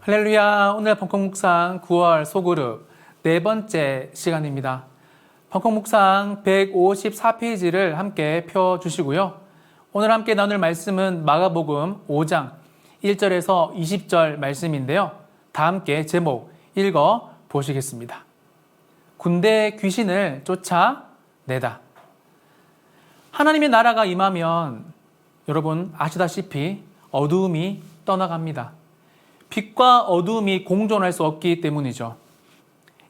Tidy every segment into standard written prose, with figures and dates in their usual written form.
할렐루야. 오늘 벙커 묵상 9월 소그룹 네 번째 시간입니다. 벙커 묵상 154페이지를 함께 펴주시고요. 오늘 함께 나눌 말씀은 마가복음 5장 1절에서 20절 말씀인데요. 다 함께 제목 읽어 보시겠습니다. 군대의 귀신을 쫓아내다. 하나님의 나라가 임하면 여러분 아시다시피 어두움이 떠나갑니다. 빛과 어두움이 공존할 수 없기 때문이죠.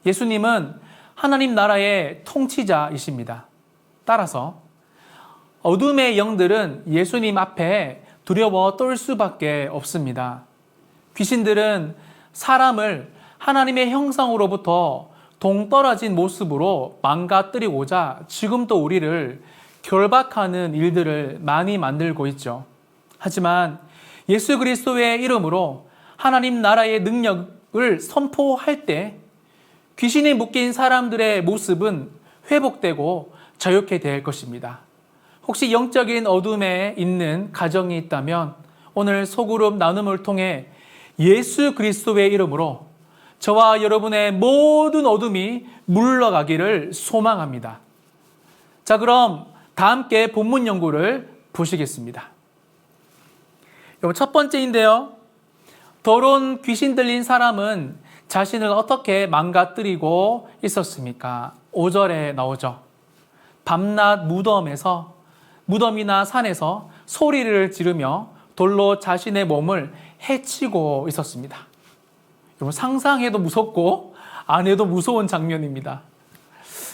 예수님은 하나님 나라의 통치자이십니다. 따라서 어둠의 영들은 예수님 앞에 두려워 떨 수밖에 없습니다. 귀신들은 사람을 하나님의 형상으로부터 동떨어진 모습으로 망가뜨리고자 지금도 우리를 결박하는 일들을 많이 만들고 있죠. 하지만 예수 그리스도의 이름으로 하나님 나라의 능력을 선포할 때 귀신이 묶인 사람들의 모습은 회복되고 자유케 될 것입니다. 혹시 영적인 어둠에 있는 가정이 있다면 오늘 소그룹 나눔을 통해 예수 그리스도의 이름으로 저와 여러분의 모든 어둠이 물러가기를 소망합니다. 자, 그럼 다 함께 본문 연구를 보시겠습니다. 첫 번째인데요. 더러운 귀신 들린 사람은 자신을 어떻게 망가뜨리고 있었습니까? 5절에 나오죠. 밤낮 무덤이나 산에서 소리를 지르며 돌로 자신의 몸을 해치고 있었습니다. 여러분 상상해도 무섭고 안 해도 무서운 장면입니다.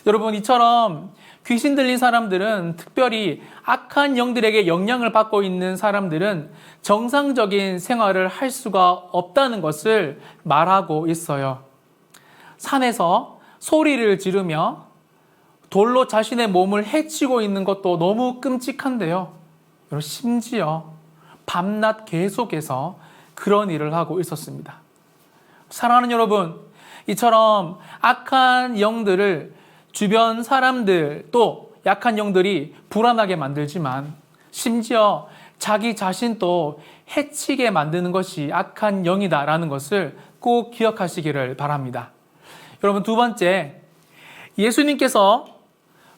여러분 이처럼 귀신 들린 사람들은 특별히 악한 영들에게 영향을 받고 있는 사람들은 정상적인 생활을 할 수가 없다는 것을 말하고 있어요. 산에서 소리를 지르며 돌로 자신의 몸을 해치고 있는 것도 너무 끔찍한데요. 여러분 심지어 밤낮 계속해서 그런 일을 하고 있었습니다. 사랑하는 여러분, 이처럼 악한 영들을 주변 사람들 또 약한 영들이 불안하게 만들지만 심지어 자기 자신도 해치게 만드는 것이 악한 영이다라는 것을 꼭 기억하시기를 바랍니다. 여러분 두 번째, 예수님께서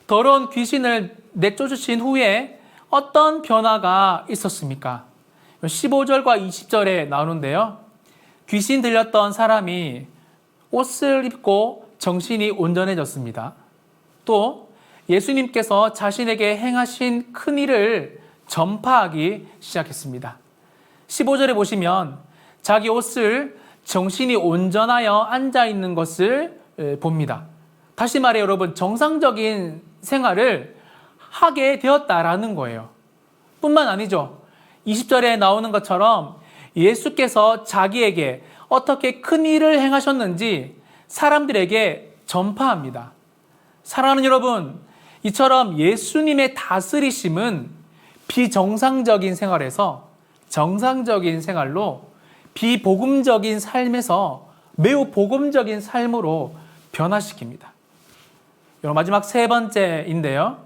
더러운 귀신을 내쫓으신 후에 어떤 변화가 있었습니까? 15절과 20절에 나오는데요. 귀신 들렸던 사람이 옷을 입고 정신이 온전해졌습니다. 또 예수님께서 자신에게 행하신 큰 일을 전파하기 시작했습니다. 15절에 보시면 자기 옷을 정신이 온전하여 앉아있는 것을 봅니다. 다시 말해 여러분 정상적인 생활을 하게 되었다라는 거예요. 뿐만 아니죠. 20절에 나오는 것처럼 예수께서 자기에게 어떻게 큰 일을 행하셨는지 사람들에게 전파합니다. 사랑하는 여러분, 이처럼 예수님의 다스리심은 비정상적인 생활에서 정상적인 생활로 비복음적인 삶에서 매우 복음적인 삶으로 변화시킵니다. 여러분 마지막 세 번째인데요.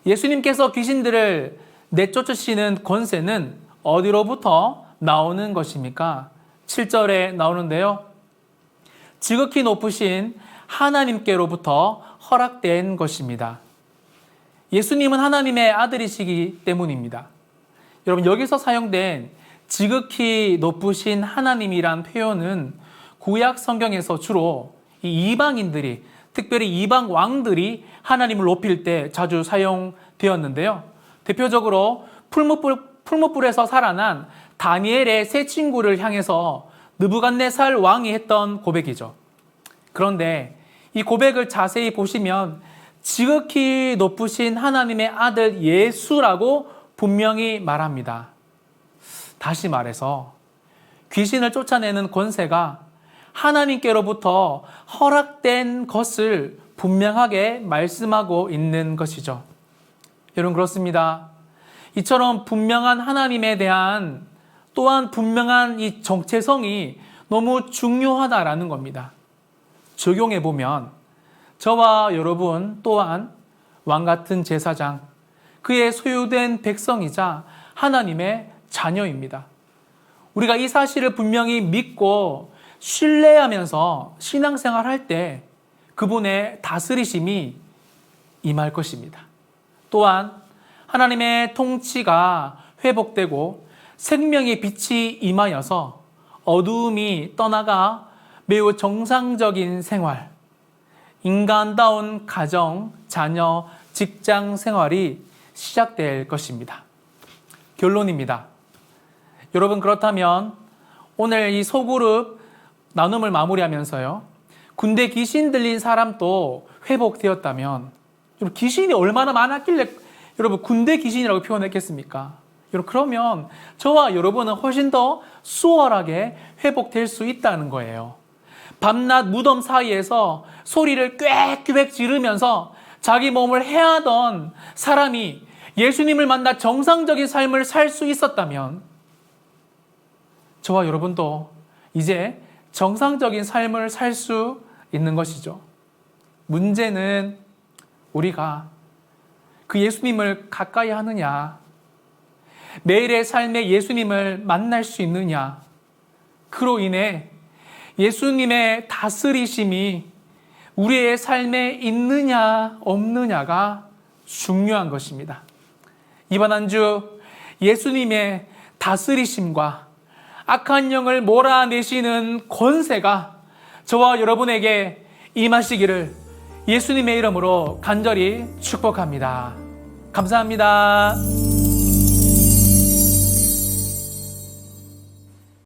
예수님께서 귀신들을 내쫓으시는 권세는 어디로부터 나오는 것입니까? 7절에 나오는데요. 지극히 높으신 하나님께로부터 허락된 것입니다. 예수님은 하나님의 아들이시기 때문입니다. 여러분 여기서 사용된 지극히 높으신 하나님이란 표현은 구약 성경에서 주로 이 이방인들이 특별히 이방 왕들이 하나님을 높일 때 자주 사용되었는데요. 대표적으로 풀무불에서 살아난 다니엘의 세 친구를 향해서 느부갓네살 왕이 했던 고백이죠. 그런데 이 고백을 자세히 보시면 지극히 높으신 하나님의 아들 예수라고 분명히 말합니다. 다시 말해서 귀신을 쫓아내는 권세가 하나님께로부터 허락된 것을 분명하게 말씀하고 있는 것이죠. 여러분 그렇습니다. 이처럼 분명한 하나님에 대한 또한 분명한 이 정체성이 너무 중요하다라는 겁니다. 적용해 보면 저와 여러분 또한 왕 같은 제사장, 그의 소유된 백성이자 하나님의 자녀입니다. 우리가 이 사실을 분명히 믿고 신뢰하면서 신앙생활할 때 그분의 다스리심이 임할 것입니다. 또한 하나님의 통치가 회복되고 생명의 빛이 임하여서 어두움이 떠나가 매우 정상적인 생활, 인간다운 가정, 자녀, 직장 생활이 시작될 것입니다. 결론입니다. 여러분, 그렇다면 오늘 이 소그룹 나눔을 마무리하면서요, 군대 귀신 들린 사람도 회복되었다면, 여러분, 귀신이 얼마나 많았길래 여러분 군대 귀신이라고 표현했겠습니까? 여러분, 그러면 저와 여러분은 훨씬 더 수월하게 회복될 수 있다는 거예요. 밤낮 무덤 사이에서 소리를 꽥꽥 지르면서 자기 몸을 해하던 사람이 예수님을 만나 정상적인 삶을 살 수 있었다면 저와 여러분도 이제 정상적인 삶을 살 수 있는 것이죠. 문제는 우리가 그 예수님을 가까이 하느냐, 매일의 삶에 예수님을 만날 수 있느냐, 그로 인해 예수님의 다스리심이 우리의 삶에 있느냐 없느냐가 중요한 것입니다. 이번 한 주 예수님의 다스리심과 악한 영을 몰아내시는 권세가 저와 여러분에게 임하시기를 예수님의 이름으로 간절히 축복합니다. 감사합니다.